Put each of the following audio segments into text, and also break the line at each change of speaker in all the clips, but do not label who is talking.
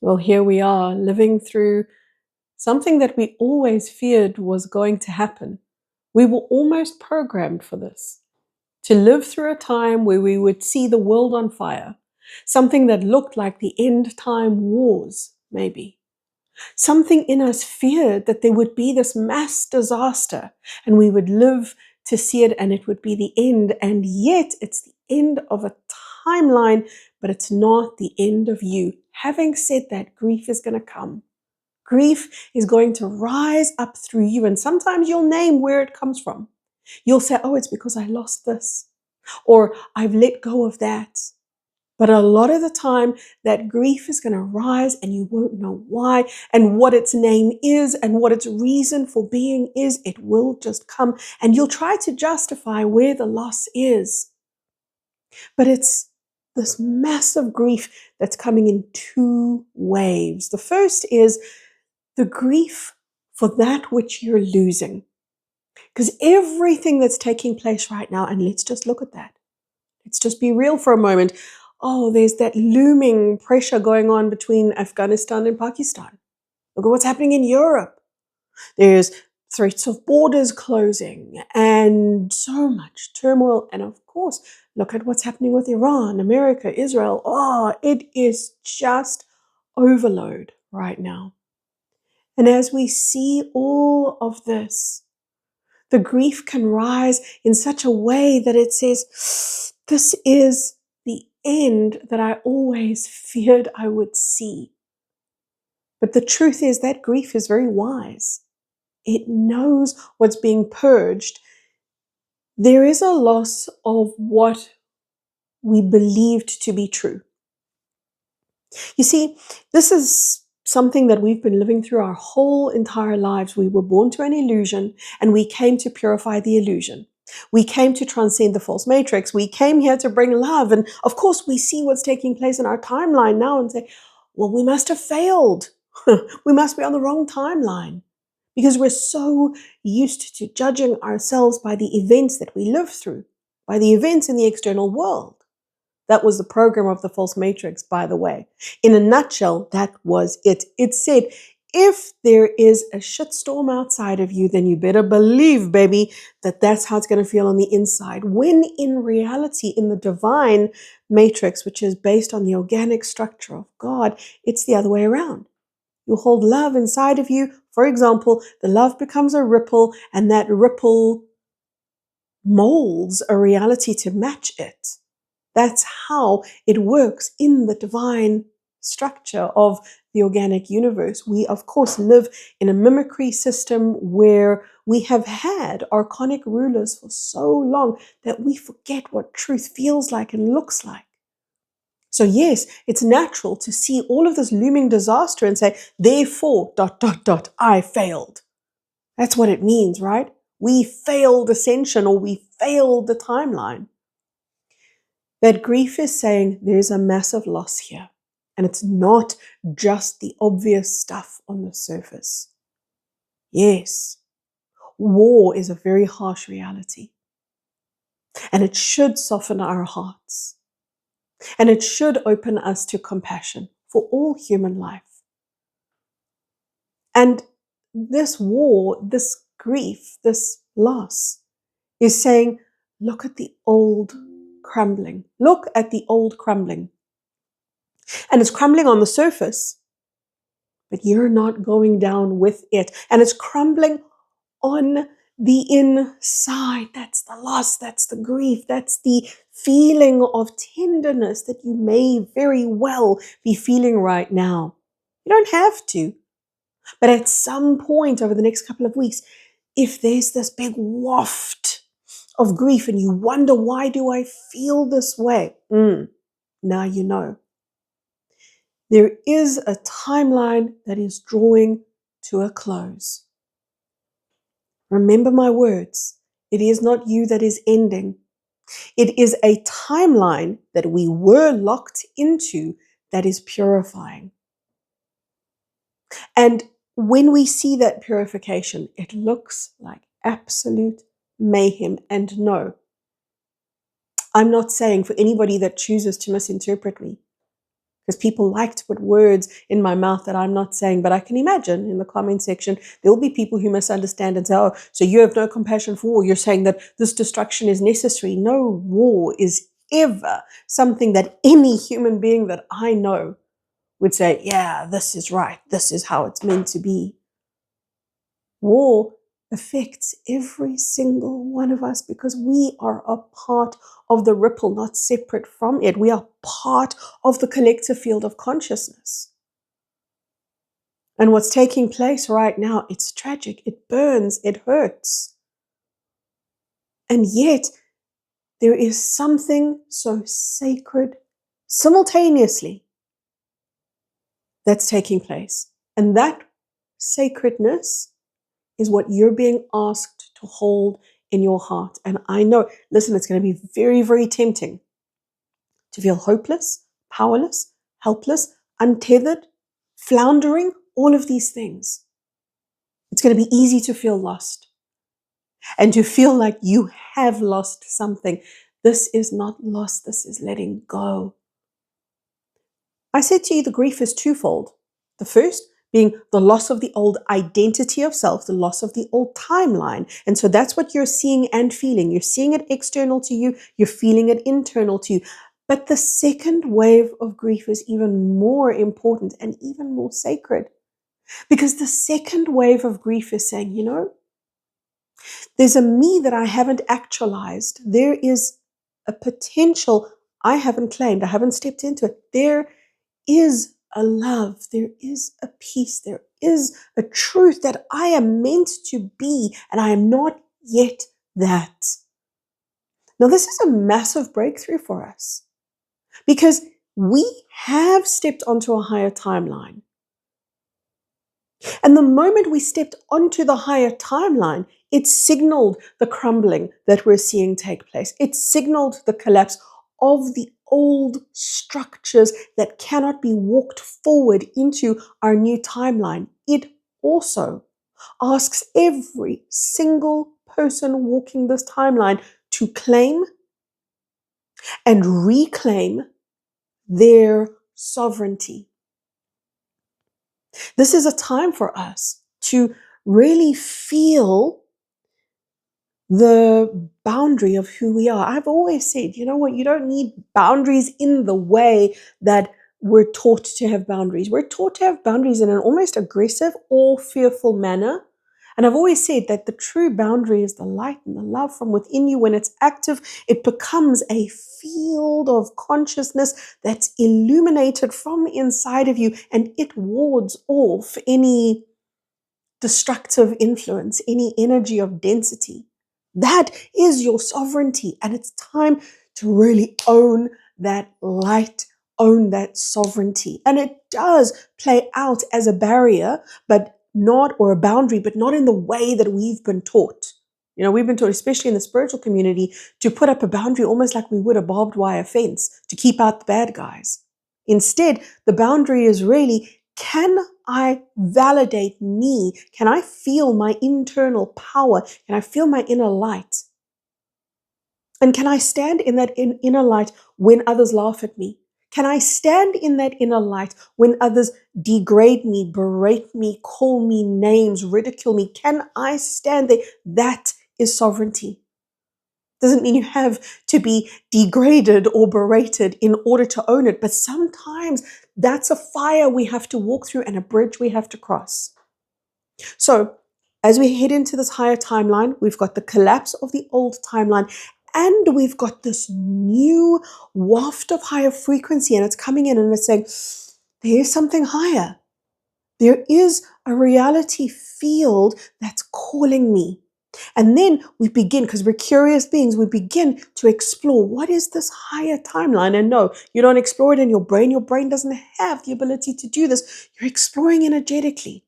Well, here we are living through something that we always feared was going to happen. We were almost programmed for this, to live through a time where we would see the world on fire, something that looked like the end time wars, maybe. Something in us feared that there would be this mass disaster and we would live to see it and it would be the end. And yet it's the end of a timeline, but it's not the end of you. Having said that, grief is going to come. Grief is going to rise up through you. And sometimes you'll name where it comes from. You'll say, oh, it's because I lost this, or I've let go of that. But a lot of the time, that grief is going to rise and you won't know why and what its name is and what its reason for being is. It will just come and you'll try to justify where the loss is. But it's this massive grief that's coming in two waves. The first is the grief for that which you're losing. Because everything that's taking place right now, and let's just look at that. Let's just be real for a moment. Oh, there's that looming pressure going on between Afghanistan and Pakistan. Look at what's happening in Europe. There's threats of borders closing and so much turmoil. And of course, look at what's happening with Iran, America, Israel. Oh, it is just overload right now. And as we see all of this, the grief can rise in such a way that it says, this is the end that I always feared I would see. But the truth is that grief is very wise. It knows what's being purged. There is a loss of what we believed to be true. You see, this is something that we've been living through our whole entire lives. We were born to an illusion and we came to purify the illusion. We came to transcend the false matrix. We came here to bring love. And of course, we see what's taking place in our timeline now and say, well, we must have failed. We must be on the wrong timeline because we're so used to judging ourselves by the events that we live through, by the events in the external world. That was the program of the false matrix, by the way. In a nutshell, that was it. It said, if there is a shitstorm outside of you, then you better believe, baby, that that's how it's going to feel on the inside. When in reality, in the divine matrix, which is based on the organic structure of God, it's the other way around. You hold love inside of you. For example, the love becomes a ripple, and that ripple molds a reality to match it. That's how it works in the divine structure of the organic universe. We, of course, live in a mimicry system where we have had archonic rulers for so long that we forget what truth feels like and looks like. So yes, it's natural to see all of this looming disaster and say, therefore, ... I failed. That's what it means, right? We failed ascension, or we failed the timeline. That grief is saying there's a massive loss here. And it's not just the obvious stuff on the surface. Yes, war is a very harsh reality. And it should soften our hearts. And it should open us to compassion for all human life. And this war, this grief, this loss is saying, look at the old crumbling. Look at the old crumbling. And it's crumbling on the surface, but you're not going down with it. And it's crumbling on the inside. That's the loss, that's the grief, that's the feeling of tenderness that you may very well be feeling right now. You don't have to. But at some point over the next couple of weeks, if there's this big waft of grief and you wonder, why do I feel this way? Now you know. There is a timeline that is drawing to a close. Remember my words. It is not you that is ending. It is a timeline that we were locked into that is purifying. And when we see that purification, it looks like absolute mayhem. And no, I'm not saying for anybody that chooses to misinterpret me, because people like to put words in my mouth that I'm not saying. But I can imagine in the comment section, there will be people who misunderstand and say, oh, so you have no compassion for war. You're saying that this destruction is necessary. No war is ever something that any human being that I know would say, yeah, this is right. This is how it's meant to be. War affects every single one of us because we are a part of the ripple, not separate from it. We are part of the collective field of consciousness. And what's taking place right now, it's tragic. It burns. It hurts. And yet, there is something so sacred simultaneously that's taking place. And that sacredness is what you're being asked to hold in your heart. And I know, listen, it's going to be very, very tempting to feel hopeless, powerless, helpless, untethered, floundering, all of these things. It's going to be easy to feel lost and to feel like you have lost something. This is not loss, this is letting go. I said to you, the grief is twofold. The first being the loss of the old identity of self, the loss of the old timeline. And so that's what you're seeing and feeling. You're seeing it external to you, you're feeling it internal to you. But the second wave of grief is even more important and even more sacred. Because the second wave of grief is saying, you know, there's a me that I haven't actualized. There is a potential I haven't claimed. I haven't stepped into it. There is a love, there is a peace, there is a truth that I am meant to be, and I am not yet that. Now, this is a massive breakthrough for us because we have stepped onto a higher timeline. And the moment we stepped onto the higher timeline, it signaled the crumbling that we're seeing take place. It signaled the collapse of the old structures that cannot be walked forward into our new timeline. It also asks every single person walking this timeline to claim and reclaim their sovereignty. This is a time for us to really feel the boundary of who we are. I've always said, you know what, you don't need boundaries in the way that we're taught to have boundaries. We're taught to have boundaries in an almost aggressive or fearful manner. And I've always said that the true boundary is the light and the love from within you. When it's active, it becomes a field of consciousness that's illuminated from inside of you, and it wards off any destructive influence, any energy of density. That is your sovereignty, and it's time to really own that light, own that sovereignty. And it does play out as a barrier, but not, or a boundary, but not in the way that we've been taught. You know, we've been taught, especially in the spiritual community, to put up a boundary almost like we would a barbed wire fence to keep out the bad guys. Instead, the boundary is really, can I validate me? Can I feel my internal power? Can I feel my inner light? And can I stand in that inner light when others laugh at me? Can I stand in that inner light when others degrade me, berate me, call me names, ridicule me? Can I stand there? That is sovereignty. Doesn't mean you have to be degraded or berated in order to own it, but sometimes that's a fire we have to walk through and a bridge we have to cross. So as we head into this higher timeline, we've got the collapse of the old timeline, and we've got this new waft of higher frequency, and it's coming in and it's saying, there's something higher. There is a reality field that's calling me. And then we begin, because we're curious beings, we begin to explore, what is this higher timeline? And no, you don't explore it in your brain. Your brain doesn't have the ability to do this. You're exploring energetically.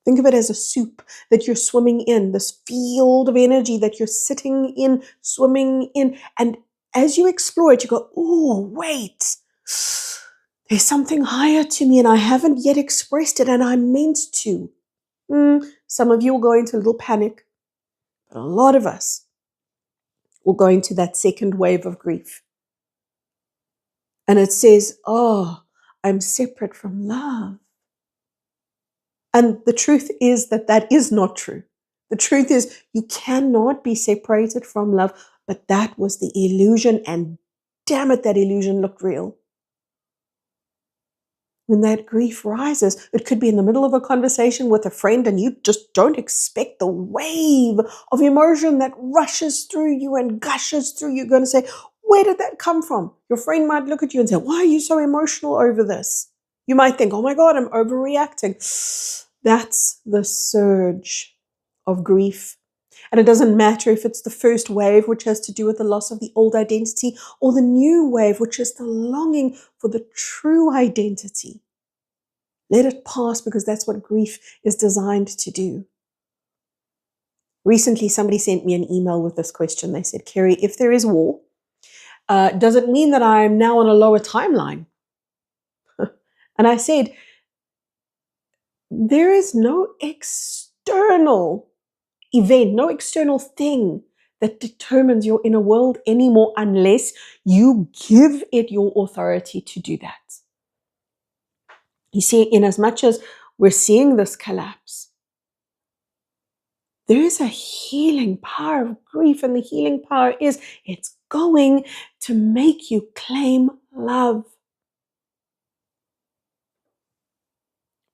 Think of it as a soup that you're swimming in, this field of energy that you're sitting in, swimming in. And as you explore it, you go, oh, wait, there's something higher to me and I haven't yet expressed it and I'm meant to. Some of you will go into a little panic, but a lot of us will go into that second wave of grief. And it says, oh, I'm separate from love. And the truth is that that is not true. The truth is you cannot be separated from love, but that was the illusion, and damn it, that illusion looked real. When that grief rises, it could be in the middle of a conversation with a friend and you just don't expect the wave of emotion that rushes through you and gushes through you. You're going to say, where did that come from? Your friend might look at you and say, why are you so emotional over this? You might think, oh my God, I'm overreacting. That's the surge of grief. And it doesn't matter if it's the first wave, which has to do with the loss of the old identity, or the new wave, which is the longing for the true identity. Let it pass, because that's what grief is designed to do. Recently, somebody sent me an email with this question. They said, Kerry, if there is war, does it mean that I'm now on a lower timeline? And I said, there is no external event, no external thing that determines your inner world anymore unless you give it your authority to do that. You see, in as much as we're seeing this collapse, there is a healing power of grief, and the healing power is it's going to make you claim love.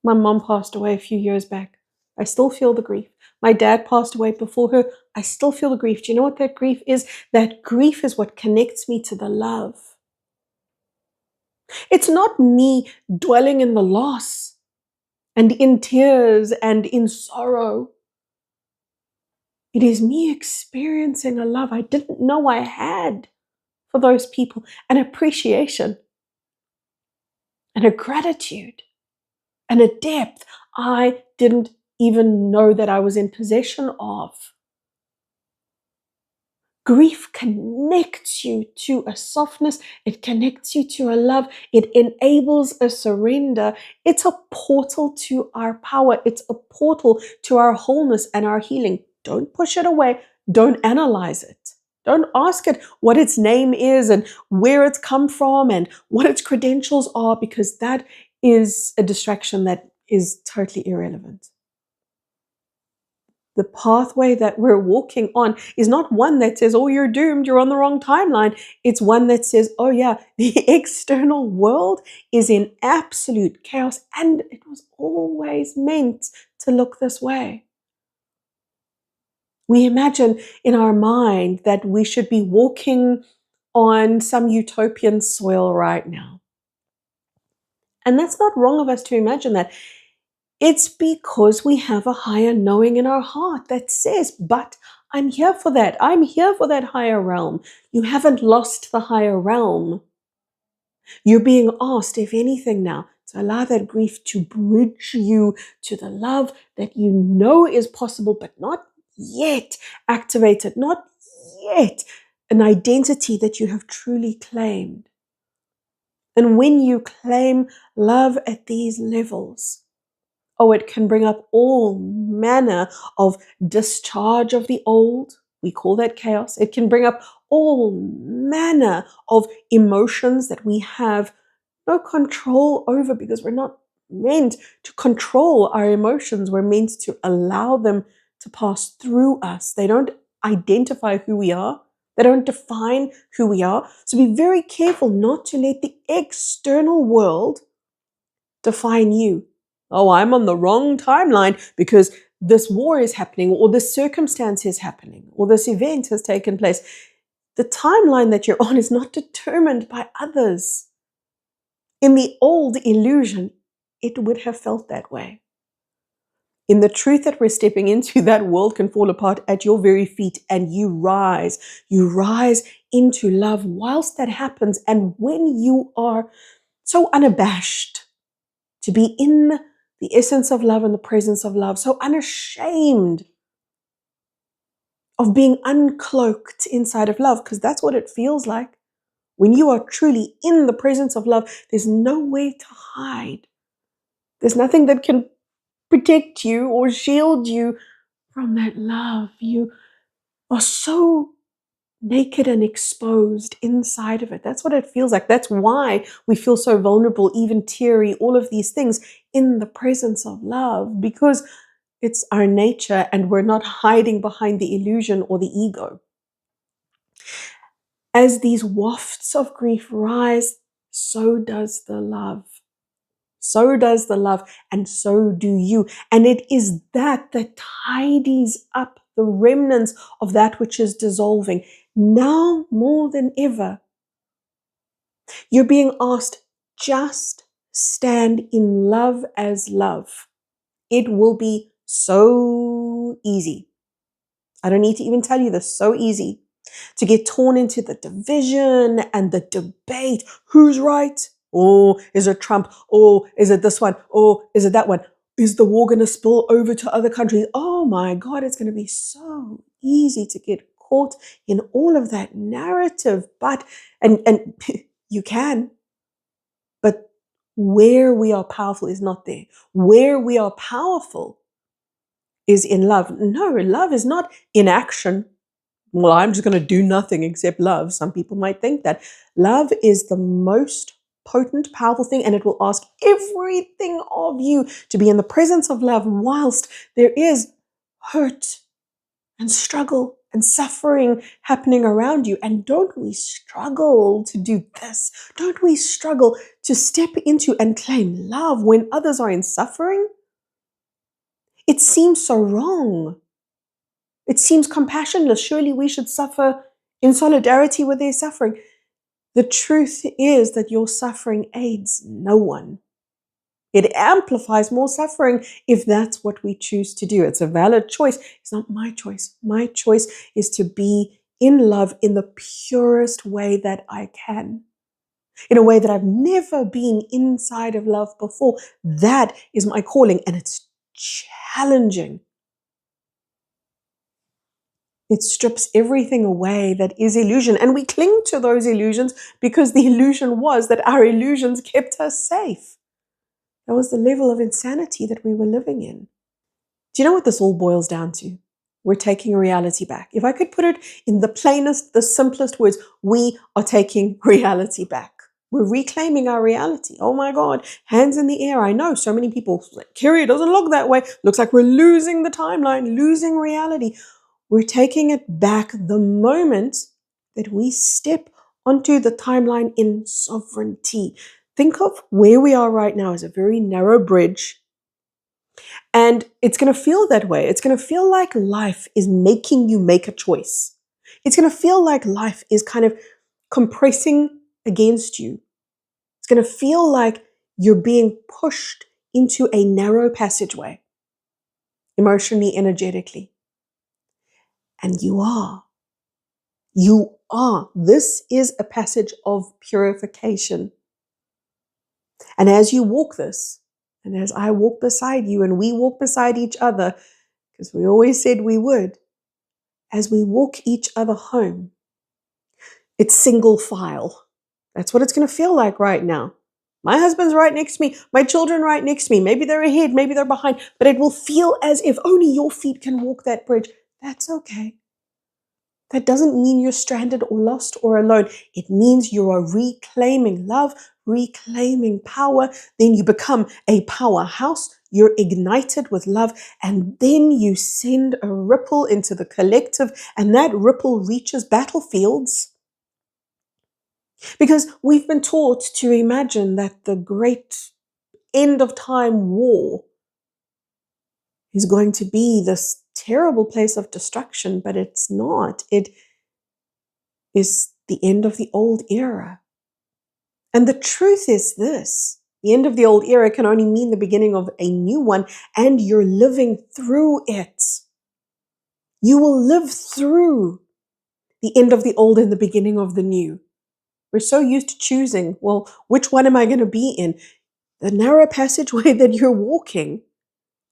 My mom passed away a few years back. I still feel the grief. My dad passed away before her. I still feel the grief. Do you know what that grief is? That grief is what connects me to the love. It's not me dwelling in the loss and in tears and in sorrow. It is me experiencing a love I didn't know I had for those people, an appreciation and a gratitude and a depth I didn't even know that I was in possession of. Grief connects you to a softness. It connects you to a love. It enables a surrender. It's a portal to our power. It's a portal to our wholeness and our healing. Don't push it away. Don't analyze it. Don't ask it what its name is and where it's come from and what its credentials are, because that is a distraction that is totally irrelevant. The pathway that we're walking on is not one that says, oh, you're doomed, you're on the wrong timeline. It's one that says, oh yeah, the external world is in absolute chaos, and it was always meant to look this way. We imagine in our mind that we should be walking on some utopian soil right now. And that's not wrong of us to imagine that. It's because we have a higher knowing in our heart that says, but I'm here for that. I'm here for that higher realm. You haven't lost the higher realm. You're being asked, if anything now, to allow that grief to bridge you to the love that you know is possible, but not yet activated, not yet an identity that you have truly claimed. And when you claim love at these levels, oh, it can bring up all manner of discharge of the old. We call that chaos. It can bring up all manner of emotions that we have no control over, because we're not meant to control our emotions. We're meant to allow them to pass through us. They don't identify who we are. They don't define who we are. So be very careful not to let the external world define you. Oh, I'm on the wrong timeline because this war is happening, or this circumstance is happening, or this event has taken place. The timeline that you're on is not determined by others. In the old illusion, it would have felt that way. In the truth that we're stepping into, that world can fall apart at your very feet, and you rise. You rise into love whilst that happens. And when you are so unabashed to be in the essence of love and the presence of love, so unashamed of being uncloaked inside of love, because that's what it feels like. When you are truly in the presence of love, there's nowhere to hide. There's nothing that can protect you or shield you from that love. You are so naked and exposed inside of it. That's what it feels like. That's why we feel so vulnerable, even teary, all of these things in the presence of love, because it's our nature and we're not hiding behind the illusion or the ego. As these wafts of grief rise, so does the love. So does the love, and so do you. And it is that that tidies up the remnants of that which is dissolving. Now more than ever, you're being asked, just stand in love as love. It will be so easy. I don't need to even tell you this, so easy to get torn into the division and the debate. Who's right? Oh, is it Trump? Oh, is it this one? Oh, is it that one? Is the war going to spill over to other countries? Oh my God, it's going to be so easy to get caught in all of that narrative. And you can, but where we are powerful is not there. Where we are powerful is in love. No, love is not inaction. Well, I'm just going to do nothing except love. Some people might think that. Love is the most potent, powerful thing, and it will ask everything of you to be in the presence of love whilst there is hurt and struggle and suffering happening around you. And don't we struggle to do this? Don't we struggle to step into and claim love when others are in suffering? It seems so wrong. It seems compassionless. Surely we should suffer in solidarity with their suffering. The truth is that your suffering aids no one. It amplifies more suffering if that's what we choose to do. It's a valid choice. It's not my choice. My choice is to be in love in the purest way that I can, in a way that I've never been inside of love before. That is my calling, and it's challenging. It strips everything away that is illusion. And we cling to those illusions because the illusion was that our illusions kept us safe. That was the level of insanity that we were living in. Do you know what this all boils down to? We're taking reality back. If I could put it in the plainest, the simplest words, we are taking reality back. We're reclaiming our reality. Oh my God, hands in the air. I know so many people like, Kerry, it doesn't look that way. Looks like we're losing the timeline, losing reality. We're taking it back the moment that we step onto the timeline in sovereignty. Think of where we are right now as a very narrow bridge. And it's going to feel that way. It's going to feel like life is making you make a choice. It's going to feel like life is kind of compressing against you. It's going to feel like you're being pushed into a narrow passageway, emotionally, energetically. And you are. You are. This is a passage of purification. And as you walk this, and as I walk beside you and we walk beside each other, because we always said we would, as we walk each other home, it's single file. That's what it's going to feel like right now. My husband's right next to me, my children right next to me. Maybe they're ahead, maybe they're behind, but it will feel as if only your feet can walk that bridge. That's okay. That doesn't mean you're stranded or lost or alone. It means you are reclaiming love, reclaiming power. Then you become a powerhouse. You're ignited with love. And then you send a ripple into the collective. And that ripple reaches battlefields. Because we've been taught to imagine that the great end of time war is going to be this terrible place of destruction, but it's not. It is the end of the old era. And the truth is this: the end of the old era can only mean the beginning of a new one, and you're living through it. You will live through the end of the old and the beginning of the new. We're so used to choosing, well, which one am I going to be in? The narrow passageway that you're walking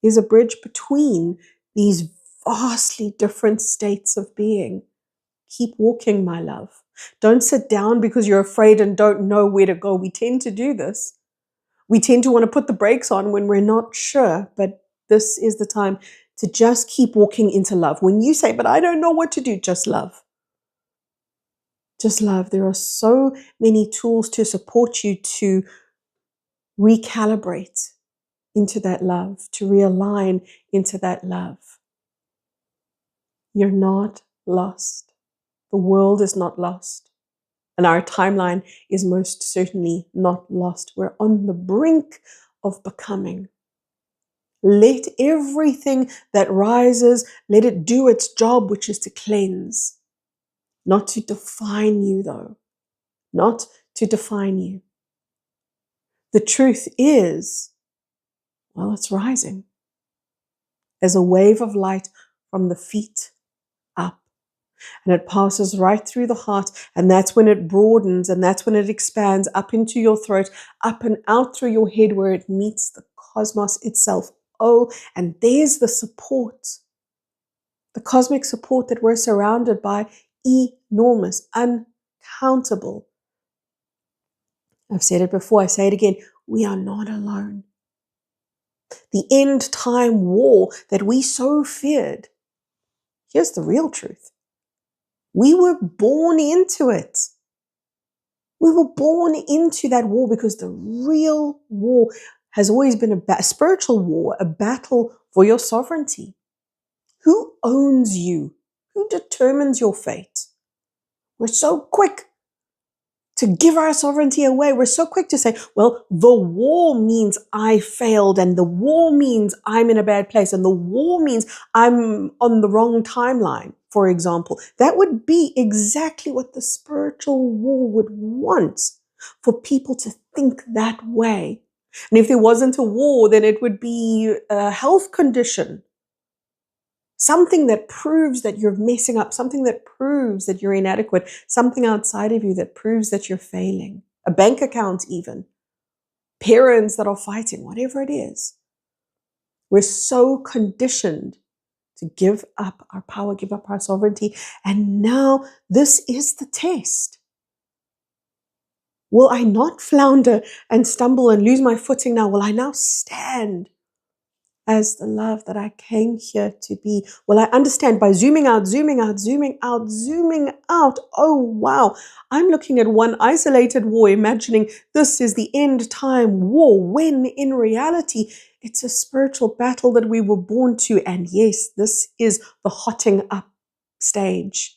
is a bridge between these vastly different states of being. Keep walking, my love. Don't sit down because you're afraid and don't know where to go. We tend to do this. We tend to want to put the brakes on when we're not sure, but this is the time to just keep walking into love. When you say, but I don't know what to do, just love. Just love. There are so many tools to support you to recalibrate into that love, to realign into that love. You're not lost. The world is not lost. And our timeline is most certainly not lost. We're on the brink of becoming. Let everything that rises, let it do its job, which is to cleanse. Not to define you, though. Not to define you. The truth is, well, it's rising. There's a wave of light from the feet up. And it passes right through the heart, and that's when it broadens, and that's when it expands up into your throat, up and out through your head where it meets the cosmos itself. Oh, and there's the support, the cosmic support that we're surrounded by, enormous, uncountable. I've said it before, I say it again, we are not alone. The end time war that we so feared, here's the real truth. We were born into it. We were born into that war because the real war has always been a spiritual war, a battle for your sovereignty. Who owns you? Who determines your fate? We're so quick to give our sovereignty away. We're so quick to say, well, the war means I failed, and the war means I'm in a bad place, and the war means I'm on the wrong timeline, for example. That would be exactly what the spiritual war would want, for people to think that way. And if there wasn't a war, then it would be a health condition. Something that proves that you're messing up, something that proves that you're inadequate, something outside of you that proves that you're failing, a bank account even, parents that are fighting, whatever it is. We're so conditioned to give up our power, give up our sovereignty, and now this is the test. Will I not flounder and stumble and lose my footing now? Will I now stand as the love that I came here to be? Will I understand by zooming out, zooming out, zooming out, zooming out? Oh, wow. I'm looking at one isolated war, imagining this is the end time war, when in reality, it's a spiritual battle that we were born to. And yes, this is the hotting up stage.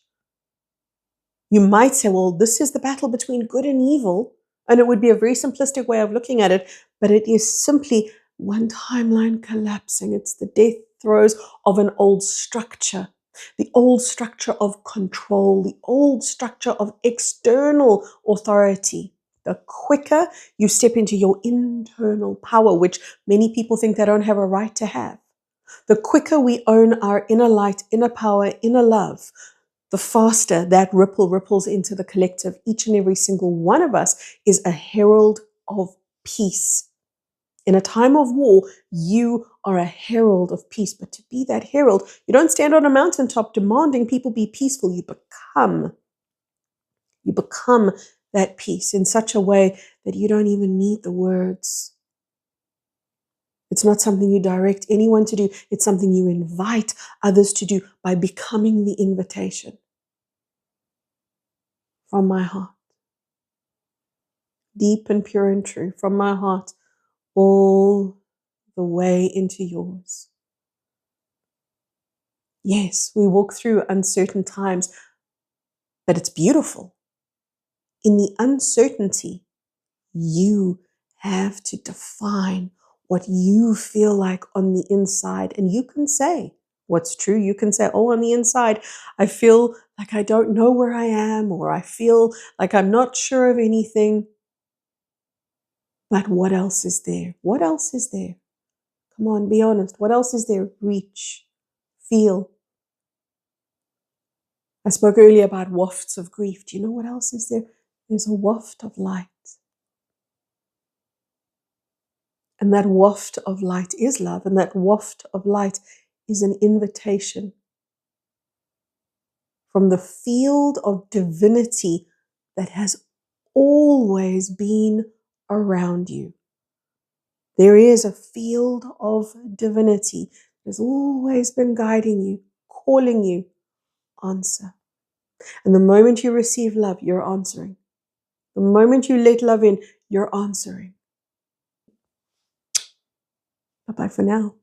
You might say, well, this is the battle between good and evil. And it would be a very simplistic way of looking at it, but it is simply one timeline collapsing. It's the death throes of an old structure, the old structure of control, the old structure of external authority. The quicker you step into your internal power, which many people think they don't have a right to have, the quicker we own our inner light, inner power, inner love, the faster that ripples into the collective. Each and every single one of us is a herald of peace. In a time of war, you are a herald of peace. But to be that herald, you don't stand on a mountaintop demanding people be peaceful. You become that peace in such a way that you don't even need the words. It's not something you direct anyone to do. It's something you invite others to do by becoming the invitation. From my heart, deep and pure and true, from my heart, all the way into yours. Yes, we walk through uncertain times, but it's beautiful. In the uncertainty, you have to define what you feel like on the inside. And you can say what's true. You can say, oh, on the inside, I feel like I don't know where I am, or I feel like I'm not sure of anything. But what else is there? What else is there? Come on, be honest. What else is there? Reach, feel. I spoke earlier about wafts of grief. Do you know what else is there? There's a waft of light. And that waft of light is love. And that waft of light is an invitation from the field of divinity that has always been around you. There is a field of divinity that has always been guiding you, calling you. Answer. And the moment you receive love, you're answering. The moment you let love in, you're answering. Bye-bye for now.